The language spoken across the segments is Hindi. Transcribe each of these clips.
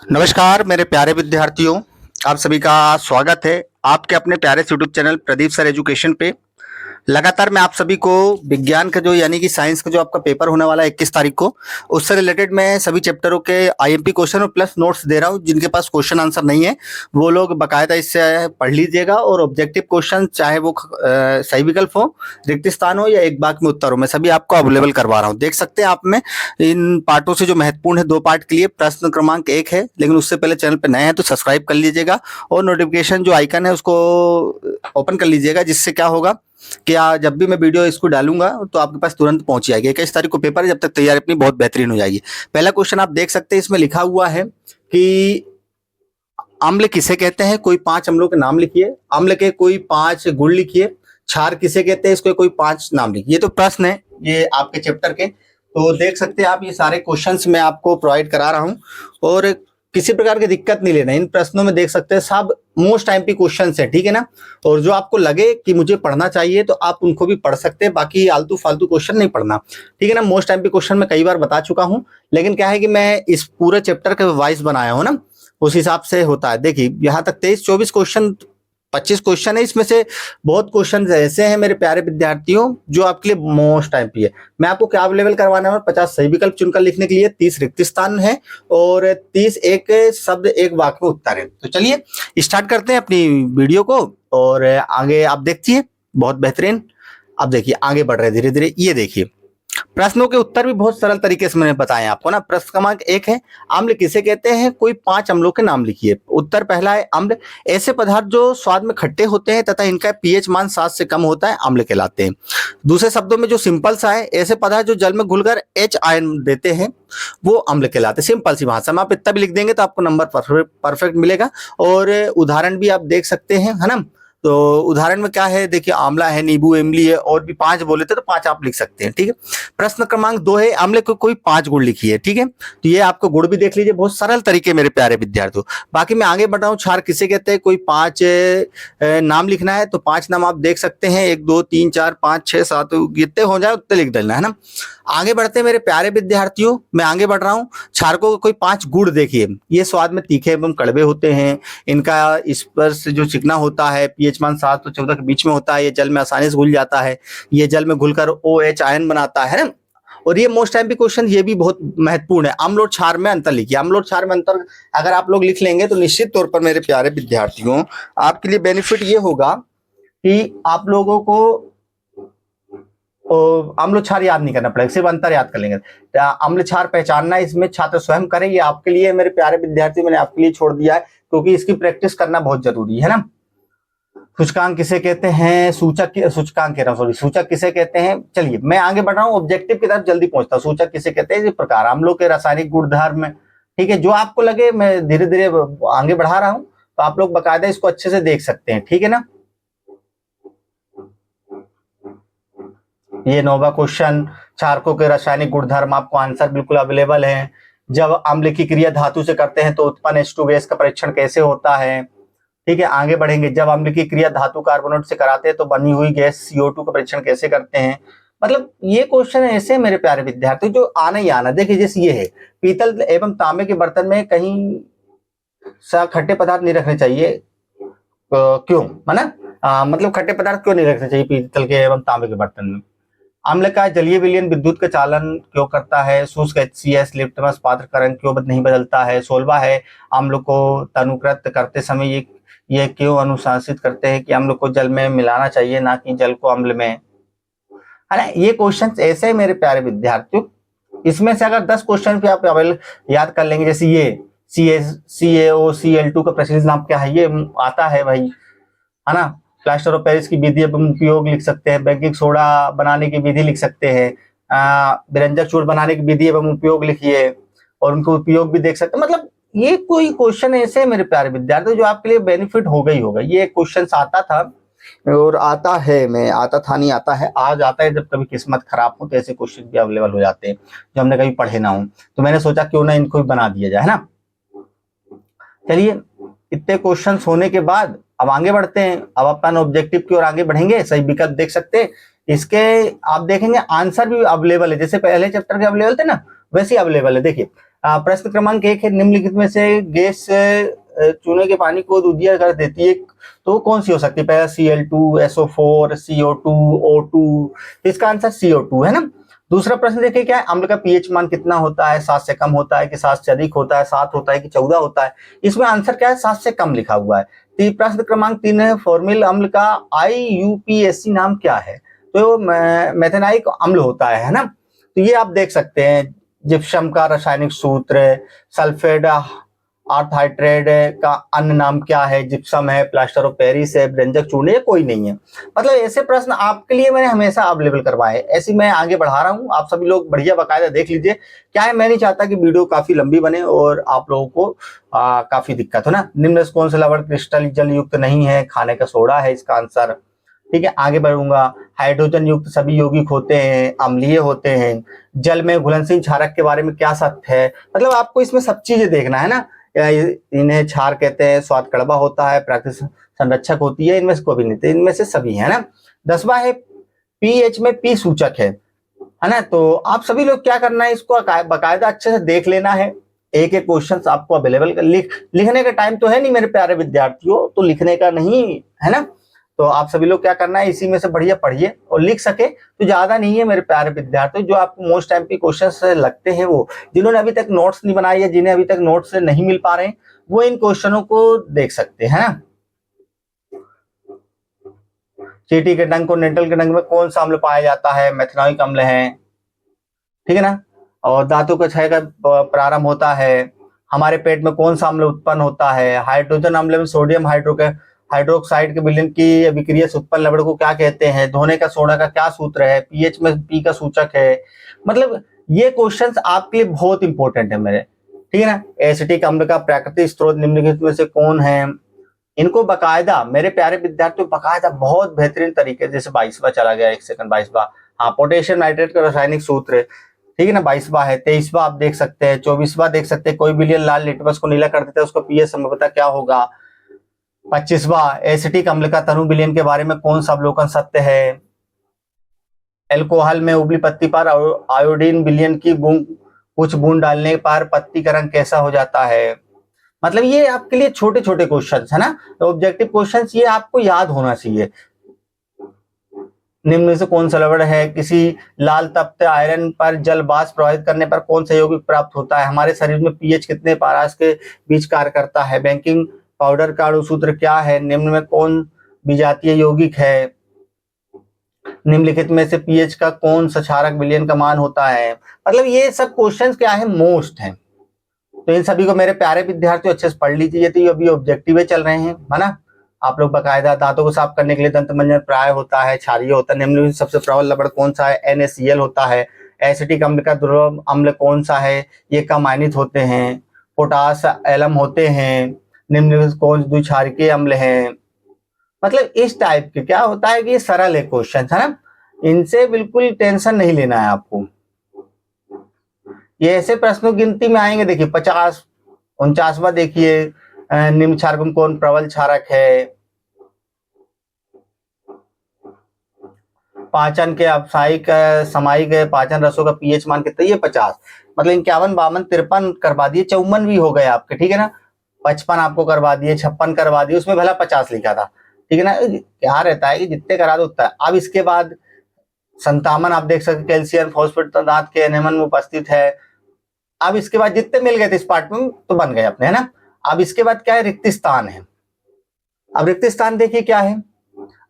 नमस्कार मेरे प्यारे विद्यार्थियों, आप सभी का स्वागत है आपके अपने प्यारे YouTube channel Pradeep sir education पे। लगातार मैं आप सभी को विज्ञान का जो यानी कि साइंस का जो आपका पेपर होने वाला है 21 तारीख को, उससे रिलेटेड मैं सभी चैप्टरों के आईएमपी क्वेश्चन और प्लस नोट्स दे रहा हूँ। जिनके पास क्वेश्चन आंसर नहीं है वो लोग बाकायदा इससे पढ़ लीजिएगा, और ऑब्जेक्टिव क्वेश्चन चाहे वो सही विकल्प हो, रिक्त स्थान हो या एक वाक्य में उत्तर हो, मैं सभी आपको अवेलेबल करवा रहा हूँ। देख सकते हैं आप में इन पार्टों से जो महत्वपूर्ण है 2 पार्ट के लिए प्रश्न क्रमांक 1 है, लेकिन उससे पहले चैनल पर नए हैं तो सब्सक्राइब कर लीजिएगा और नोटिफिकेशन जो आइकन है उसको ओपन कर लीजिएगा, जिससे क्या होगा कि जब भी मैं वीडियो इसको डालूंगा तो आपके पास तुरंत पहुंच जाएगी। 21 तारीख को पेपर है, जब तक तैयारी अपनी बहुत बेहतरीन हो जाएगी। पहला क्वेश्चन आप देख सकते हैं, इसमें लिखा हुआ है कि अम्ल किसे कहते हैं, कोई 5 अम्लों के नाम लिखिए। अम्ल के कोई 5 गुण लिखिए। क्षार किसे कहते हैं, इसके कोई 5 नाम लिखिए। ये तो प्रश्न है ये आपके चैप्टर के, तो देख सकते हैं आप ये सारे क्वेश्चंस मैं आपको प्रोवाइड करा रहा हूं और किसी प्रकार की दिक्कत नहीं लेना। इन प्रश्नों में देख सकते हैं सब मोस्ट एमपी क्वेश्चंस है, ठीक है ना। और जो आपको लगे कि मुझे पढ़ना चाहिए तो आप उनको भी पढ़ सकते हैं, बाकी आलतू फालतू क्वेश्चन नहीं पढ़ना, ठीक है ना। मोस्ट एमपी क्वेश्चन मैं कई बार बता चुका हूं, लेकिन क्या है कि मैं इस पूरे चैप्टर के वाइज बनाया हूं ना, उस हिसाब से होता है। देखिए यहाँ तक 23-24 क्वेश्चन 25 क्वेश्चन है, इसमें से बहुत क्वेश्चन ऐसे हैं मेरे प्यारे विद्यार्थियों जो आपके लिए मोस्ट टाइम है। मैं आपको क्या अवेलेबल करवाना है, 50 सही विकल्प चुनकर लिखने के लिए, 30 रिक्त स्थान है और 30 एक शब्द एक वाक्य में उत्तर है। तो चलिए स्टार्ट करते हैं अपनी वीडियो को और आगे आप देखिए, बहुत बेहतरीन। अब देखिए आगे बढ़ रहे धीरे धीरे। ये देखिए प्रश्नों के उत्तर भी बहुत सरल तरीके से मैंने बताए आपको ना। प्रश्न क्रमांक 1 है, अम्ल किसे कहते हैं, कोई 5 अम्लों के नाम लिखिए। उत्तर पहला है अम्ल ऐसे पदार्थ जो स्वाद में खट्टे होते हैं तथा इनका पीएच मान 7 से कम होता है, अम्ल कहलाते हैं। दूसरे शब्दों में जो सिंपल सा है, ऐसे पदार्थ जो जल में घुलकर H आयन देते हैं वो अम्ल कहलाते हैं। सिंपल सी भाषा में आप इतना भी लिख देंगे तो आपको नंबर परफेक्ट मिलेगा। और उदाहरण भी आप देख सकते हैं, है ना। तो उदाहरण में क्या है, देखिए आंवला है, नींबू, इमली है, और भी 5 बोले थे तो 5 आप लिख सकते हैं, ठीक है। प्रश्न क्रमांक 2 है, आंवले को कोई 5 गुण लिखिए, ठीक है। तो ये आपको गुण भी देख लीजिए, बहुत सरल तरीके मेरे प्यारे विद्यार्थियों। बाकी मैं आगे बढ़ रहा हूँ। क्षार किसे कहते हैं, कोई 5 नाम लिखना है तो 5 नाम आप देख सकते हैं, 1 2 3 4 5 6 7 जितने हो जाए उतने लिख देना, है ना। आगे बढ़ते हैं मेरे प्यारे विद्यार्थियों, मैं आगे बढ़ रहा हूँ। क्षारकों के कोई 5 गुण देखिए, ये स्वाद में तीखे एवं कड़वे होते हैं, इनका स्पर्श जो चिकना होता है, पीएच मान 7 और 14 के बीच में होता है, ये जल में आसानी से घुल जाता है, ये जल में घुलकर OH आयन बनाता है ना। और ये मोस्ट टाइम भी क्वेश्चन ये भी बहुत महत्वपूर्ण है, अम्ल और क्षार में अंतर लिखिए। अम्ल और क्षार में अंतर अगर आप लोग लिख लेंगे तो निश्चित तौर पर मेरे प्यारे विद्यार्थियों आपके लिए बेनिफिट ये होगा कि आप लोगों को अम्ल क्षार याद नहीं करना पड़ेगा, सिर्फ अंतर याद कर लेंगे। अम्ल क्षार पहचानना इसमें छात्र स्वयं करें, ये आपके लिए मेरे प्यारे विद्यार्थी मैंने आपके लिए छोड़ दिया है, क्योंकि इसकी प्रैक्टिस करना बहुत जरूरी है ना। सूचकांक किसे कहते हैं, सूचकांक कह रहा हूं, सॉरी, सूचक किसे कहते हैं। चलिए मैं आगे बढ़ रहा हूँ, ऑब्जेक्टिव की तरफ जल्दी पहुंचता हूं। सूचक किसे कहते हैं, इस प्रकार अम्लों के रासायनिक गुणधर्म, ठीक है। जो आपको लगे, मैं धीरे धीरे आगे बढ़ा रहा हूं तो आप लोग बाकायदा इसको अच्छे से देख सकते हैं, ठीक है ना। ये 9वां क्वेश्चन, क्षारकों के रासायनिक गुणधर्म, आपको आंसर बिल्कुल अवेलेबल है। जब अम्ल की क्रिया धातु से करते हैं तो उत्पन्न H2 गैस का परीक्षण कैसे होता है, ठीक है। आगे बढ़ेंगे, जब अम्ल की क्रिया धातु कार्बोनेट से कराते हैं तो बनी हुई गैस CO2 का परीक्षण कैसे करते हैं। मतलब ये क्वेश्चन ऐसे मेरे प्यारे विद्यार्थी जो आना ही आना। देखिए जैसे ये है, पीतल एवं तांबे के बर्तन में कहीं सा खट्टे पदार्थ नहीं रखने चाहिए, क्यों, है ना। मतलब खट्टे पदार्थ क्यों नहीं रखने चाहिए पीतल के एवं तांबे के बर्तन में। अम्ल का जलीय विलयन विद्युत का चालन क्यों करता है। शुष्क HCS लिप्टमस पात्र का रंग क्यों नहीं बदलता है। 16वां है, अम्ल को तनुकृत करते समय ये क्यों अनुशासित करते हैं कि अम्ल को जल में मिलाना चाहिए, ना कि जल को अम्ल में, है ना। ये क्वेश्चन ऐसे है मेरे प्यारे विद्यार्थियों, इसमें से अगर 10 क्वेश्चन पे आप याद कर लेंगे, जैसे ये CaO Cl2 का प्रचलित नाम क्या है, ये आता है भाई, है ना। प्लास्टर ऑफ पेरिस की विधि एवं उपयोग लिख सकते हैं, बेकिंग सोडा बनाने की विधि लिख सकते हैं, व्यंजक चूर्ण बनाने की विधि एवं उपयोग लिखिए और उनको उपयोग भी देख सकते हैं। मतलब ये कोई क्वेश्चन ऐसे मेरे प्यारे विद्यार्थी जो आपके लिए बेनिफिट होगा ही होगा। ये क्वेश्चन आता था और आता है, मैं आता था नहीं, आता है, आज आता है। जब कभी किस्मत खराब हो तो ऐसे क्वेश्चन भी अवेलेबल हो जाते हैं जो हमने कभी पढ़े ना हो, तो मैंने सोचा क्यों ना इनको भी बना दिया जाए, है ना। चलिए इतने क्वेश्चन होने के बाद अब आगे बढ़ते हैं। अब अपन ऑब्जेक्टिव की ओर आगे बढ़ेंगे। सही विकल्प देख सकते हैं, इसके आप देखेंगे आंसर भी अवेलेबल है, जैसे पहले चैप्टर के अवेलेबल थे ना, वैसी अवेलेबल है। देखिए प्रश्न क्रमांक 1 है, निम्नलिखित में से गैस चूने के पानी को दूधिया कर देती है तो कौन सी हो सकती है? पहला Cl2, SO4, CO2, O2, तो इसका आंसर CO2 है ना। दूसरा प्रश्न देखिए क्या है, अम्ल का पीएच मान कितना होता है? 7 से कम होता है कि 7 से अधिक होता है, 7 होता है कि 14 होता है? इसमें आंसर क्या है? 7 से कम लिखा हुआ है। प्रश्न क्रमांक 3 है, फॉर्मिल अम्ल का IUPAC नाम क्या है? तो मेथेनाइक अम्ल होता है ना। तो ये आप देख सकते हैं, जिप्सम का रासायनिक सूत्र, सल्फेट अर्थ हाइड्रेट का अन्य नाम क्या है? जिप्सम है, प्लास्टर ऑफ पेरिस है, व्यंजक चूर्ण है, कोई नहीं है। मतलब ऐसे प्रश्न आपके लिए मैंने हमेशा अवेलेबल करवाए, ऐसी मैं आगे बढ़ा रहा हूँ। आप सभी लोग बढ़िया बाकायदा देख लीजिए। क्या है, मैं नहीं चाहता कि वीडियो काफी लंबी बने और आप लोगों को काफी दिक्कत हो ना। निम्न से कौन सा लवण क्रिस्टल जल युक्त नहीं है? खाने का सोडा है इसका आंसर। ठीक है, आगे बढ़ूंगा। हाइड्रोजन युक्त सभी यौगिक होते हैं अम्लीय होते हैं। जल में घुलनशील क्षारक के बारे में क्या सत्य है? मतलब आपको इसमें सब चीजें देखना है ना। इन्हें क्षार कहते हैं, स्वाद कड़वा होता है, प्राकृतिक संरक्षक होती है, इनमें से कोई भी नहीं, तो इनमें से सभी है ना। 10वां है, पीएच में पी सूचक है ना। तो आप सभी लोग क्या करना है, इसको बाकायदा अच्छे से देख लेना है। एक एक क्वेश्चन आपको अवेलेबल लिखने का टाइम तो है नहीं मेरे प्यारे विद्यार्थियों, तो लिखने का नहीं है ना। तो आप सभी लोग क्या करना है, इसी में से बढ़िया पढ़िए और लिख सके तो ज्यादा नहीं है मेरे प्यारे विद्यार्थियों। जो आपको मोस्ट टाइम पे क्वेश्चंस लगते हैं, वो जिन्होंने अभी तक नोट्स नहीं बनाए या जिन्हें अभी तक नोट्स नहीं मिल पा रहे हैं, वो इन क्वेश्चनों को देख सकते हैं ना। चींटी के डंक और नेंटल के डंक में कौन सा अम्ल पाया जाता है? मेथनॉइक अम्ल है, ठीक है ना। और धातु का क्षय का प्रारंभ होता है। हमारे पेट में कौन सा अम्ल उत्पन्न होता है? हाइड्रोजन अम्ल में सोडियम हाइड्रोक्साइड के विलयन की अभिक्रिया से उत्पन्न लवण को क्या कहते हैं? धोने का सोडा का क्या सूत्र है? पीएच में पी का सूचक है। मतलब ये क्वेश्चंस आपके लिए बहुत इंपॉर्टेंट है मेरे, ठीक है ना। एसिटिक अम्ल का प्राकृतिक स्रोत निम्नलिखित में से कौन है? इनको बकायदा मेरे प्यारे विद्यार्थियों, बकायदा बहुत बेहतरीन तरीके, जैसे 22वां चला गया, 1 सेकंड, 22वां, हाँ, पोटेशियम नाइट्रेट का रासायनिक सूत्र, ठीक है ना, 22वां है। 23वां आप देख सकते हैं, 24वां देख सकते हैं, कोई विलयन लाल लिटमस को नीला कर देता है, उसका पीएच संभवतः क्या होगा? 25वां, एसिटिक अम्ल का तनु विलयन के बारे में कौन सा अवलोकन सत्य है? एल्कोहल में उबली पत्ती पर आयोडीन विलयन की कुछ बूंद डालने पर पत्ती का रंग कैसा हो जाता है? मतलब ये आपके लिए छोटे छोटे क्वेश्चन है ना, तो ऑब्जेक्टिव क्वेश्चन ये आपको याद होना चाहिए। निम्न में से कौन सा लवण है? किसी लाल तप्त आयरन पर जल वाष्प प्रवाहित करने पर कौन सा यौगिक प्राप्त होता है? हमारे शरीर में पीएच कितने पारास के बीच कार्य करता है? बेकिंग पाउडर का अणुसूत्र क्या है? निम्न में कौन विजातीय यौगिक है? निम्नलिखित में से पीएच का कौन सा क्षारक विलयन का मान होता है? मतलब ये सब क्वेश्चंस क्या है, मोस्ट है। तो इन सभी को मेरे प्यारे विद्यार्थियों अच्छे से पढ़ लीजिए। तो ये अभी ऑब्जेक्टिव चल रहे हैं, है ना। आप लोग बकायदा दांतों को साफ करने के लिए दंत मंजन प्राय होता है, क्षारीय होता है। निम्न में सबसे प्रबल लवण कौन सा है? NaCl होता है। एसिटिक अम्ल का ध्रुव अम्ल कौन सा है? ये कम आयनित होते हैं। पोटास एलम होते हैं। निम्न में कौन द्विक्षारकीय अम्ल है? मतलब इस टाइप के क्या होता है कि ये सरल है क्वेश्चन, है ना। इनसे बिल्कुल टेंशन नहीं लेना है आपको। ये ऐसे प्रश्नों की गिनती में आएंगे। देखिए 50, 49वां देखिए, निम्न क्षारक में कौन प्रबल क्षारक है? पाचन के अपसायिक सामायिक पाचन रसों का पीएच मान कितना? ये 50। मतलब 51, 52, 53 करवा दिए, 54 भी हो गए आपके, ठीक है ना। 55 आपको करवा दिए, 56 करवा दिए, उसमें भला 50 लिखा था, ठीक है ना। क्या रहता है कि जितने करा दो उतना। अब इसके बाद 57 आप देख सकते, कैल्शियम फॉस्फेट दांत के एनेमन में उपस्थित है। अब इसके बाद जितने मिल गए थे इस पार्ट में तो बन गए अपने, है ना। अब इसके बाद क्या है? रिक्त स्थान है। अब रिक्त स्थान देखिए क्या है।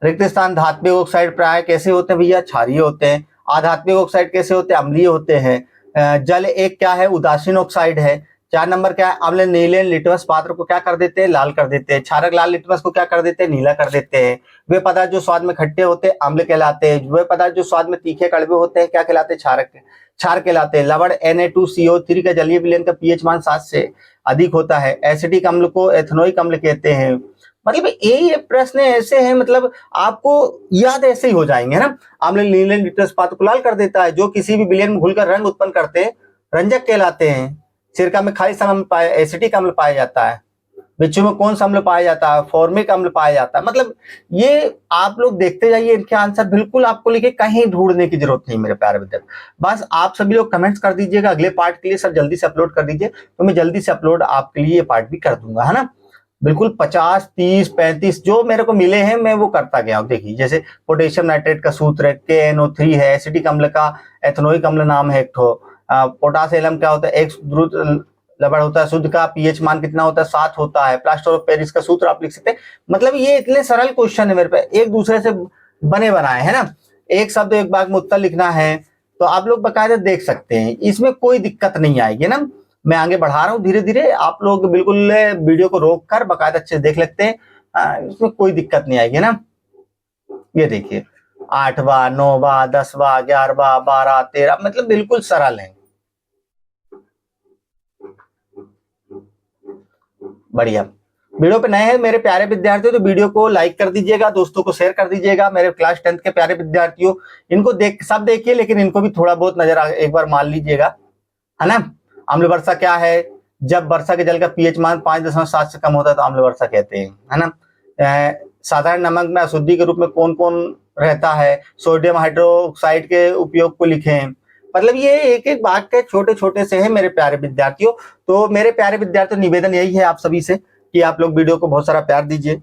रिक्त स्थान धात्विक ऑक्साइड प्राय कैसे होते हैं भैया? क्षारीय होते हैं। अधात्विक ऑक्साइड कैसे होते हैं? अम्लीय होते हैं। जल एक क्या है? उदासीन ऑक्साइड है। 4 नंबर क्या है? अम्ल नीले लिटमस पात्र को क्या कर देते हैं? लाल कर देते हैं। क्षारक लाल लिटमस को क्या कर देते हैं? नीला कर देते हैं। वे पदार्थ जो स्वाद में खट्टे होते हैं अम्ल कहलाते हैं। वे पदार्थ जो स्वाद में तीखे कड़वे होते हैं क्या कहलाते हैं? क्षार कहलाते हैं। लवण Na2CO3 का जलीय विलयन का पीएच मान 7 से अधिक होता है। एसिटिक अम्ल को एथनोइक अम्ल कहते हैं। मतलब ये प्रश्न ऐसे हैं, मतलब आपको याद ऐसे ही हो जाएंगे, है ना। अम्ल नीले लिटमस पात्र को लाल कर देता है। जो किसी भी विलयन में घुलकर रंग उत्पन्न करते हैं रंजक कहलाते हैं। सिरका में खाली समय में एसिटिक अम्ल पाया जाता है। बच्चों में कौन सा अम्ल पाया जाता है, फॉर्मिक अम्ल पाया जाता है। मतलब ये आप लोग देखते जाइए, इनके आंसर बिल्कुल आपको लिखे, कहीं ढूंढने की जरूरत नहीं मेरे प्यारे विद्यार्थी। बस आप सभी लोग कमेंट्स कर दीजिएगा अगले पार्ट के लिए, सर जल्दी से अपलोड कर दीजिए, तो मैं जल्दी से अपलोड आपके लिए ये पार्ट भी कर दूंगा, है ना। बिल्कुल 50, 30, 35 जो मेरे को मिले हैं मैं वो करता गया हूँ। देखिए जैसे पोटेशियम नाइट्रेट का सूत्र KNO3 है, एसिटिक अम्ल का एथनोइक अम्ल नाम है एक ठो, पोटास एलम क्या होता है, एक द्रुत लवण होता है, शुद्ध का पीएच मान कितना होता है, 7 होता है, प्लास्टर ऑफ पेरिस का सूत्र आप लिख सकते हैं। मतलब ये इतने सरल क्वेश्चन है मेरे पे, एक दूसरे से बने बनाए है ना, एक शब्द एक बार में उत्तर लिखना है, तो आप लोग बकायदा देख सकते हैं, इसमें कोई दिक्कत नहीं आएगी ना। मैं आगे बढ़ा रहा हूँ धीरे धीरे, आप लोग बिल्कुल वीडियो को रोक कर बकायदा अच्छे से देख लेते हैं, इसमें कोई दिक्कत नहीं आएगी ना। ये देखिए 8वां, 9वां, 10वां, 11वां, 12, 13, मतलब बिल्कुल सरल है। बढ़िया। वीडियो पे नए हैं मेरे प्यारे विद्यार्थियों तो वीडियो को लाइक कर दीजिएगा, दोस्तों को शेयर कर दीजिएगा। मेरे क्लास 10th के प्यारे विद्यार्थियों, इनको सब देखिए, लेकिन इनको भी थोड़ा बहुत नजर एक बार मान लीजिएगा, है ना। अम्ल वर्षा क्या है, जब वर्षा के जल का पीएच मान 5.7 से कम होता है तो अम्ल वर्षा कहते हैं, है ना। साधारण नमक में अशुद्धि के रूप में कौन कौन रहता है, सोडियम हाइड्रोक्साइड के उपयोग को लिखें। मतलब ये एक एक बात के छोटे छोटे से है मेरे प्यारे विद्यार्थियों। तो मेरे प्यारे विद्यार्थियों निवेदन यही है आप सभी से कि आप लोग वीडियो को बहुत सारा प्यार दीजिए,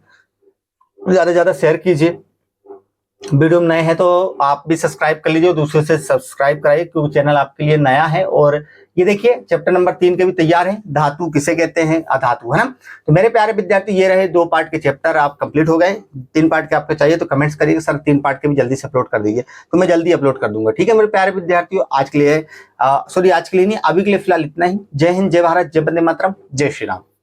ज्यादा से ज्यादा शेयर कीजिए। वीडियो में नए हैं तो आप भी सब्सक्राइब कर लीजिए, दूसरे से सब्सक्राइब कराइए क्योंकि चैनल आपके लिए नया है। और ये देखिए चैप्टर नंबर 3 के भी तैयार है, धातु किसे कहते हैं, अधातु, है ना। तो मेरे प्यारे विद्यार्थी ये रहे 2 पार्ट के चैप्टर, आप कंप्लीट हो गए। 3 पार्ट के आपको चाहिए तो कमेंट्स करिए सर 3 पार्ट के भी जल्दी से अपलोड कर दीजिए, तो मैं जल्दी अपलोड कर दूंगा, ठीक है मेरे प्यारे विद्यार्थियों। आज के लिए सॉरी आज के लिए नहीं, अभी के लिए फिलहाल इतना ही। जय हिंद, जय भारत, जय वंदे मातरम, जय श्री राम।